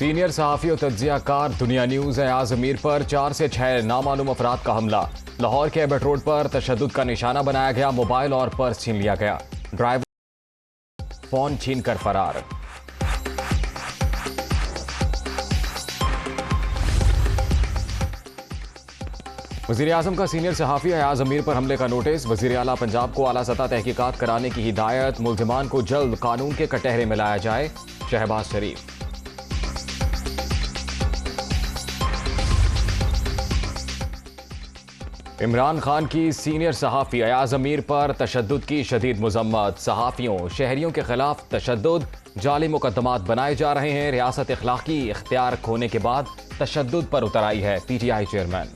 Senior सहाफ़ी और तज्ज़ियाकार दुनिया न्यूज़ एयाज अमीर पर 4 से 6 नामालूम अफराद का हमला। लाहौर के एबट रोड पर तशद्दुद का निशाना बनाया गया। मोबाइल और पर्स छीन लिया गया। ड्राइवर फोन छीन कर फरार। वज़ीर आज़म का सीनियर सहाफ़ी एयाज अमीर पर हमले का नोटिस। वज़ीर आला पंजाब को आला सतह तहकीकात कराने की हिदायत। मुल्ज़िमान को जल्द कानून के कटहरे में लाया जाए। शहबाज शरीफ। इमरान खान की सीनियर सहाफ़ी एयाज अमीर पर तशद्दुद की शदीद मुज़म्मत। सहाफ़ियों शहरियों के खिलाफ तशद्दुद, जाली मुकदमात बनाए जा रहे हैं। रियासत इखलाकी इख्तियार खोने के बाद तशद्दुद पर उतर आई है PTI चेयरमैन।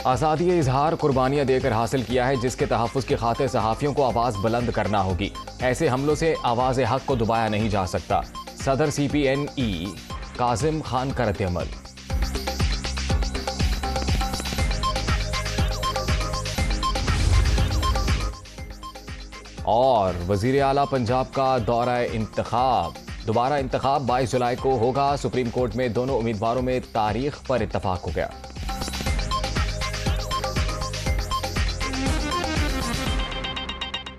आज़ादी इजहार कुर्बानियां देकर हासिल किया है, जिसके तहफ़्फ़ुज़ की खातिर सहाफ़ियों को आवाज़ बुलंद करना होगी। ऐसे हमलों से आवाज़ हक को दबाया नहीं जा सकता। सदर CPNE काजिम खान का रद्द-ए-अमल। और वज़ीर आला पंजाब का दोबारा इंतखाब 22 जुलाई को होगा। सुप्रीम कोर्ट में दोनों उम्मीदवारों में तारीख पर इत्तफाक हो गया।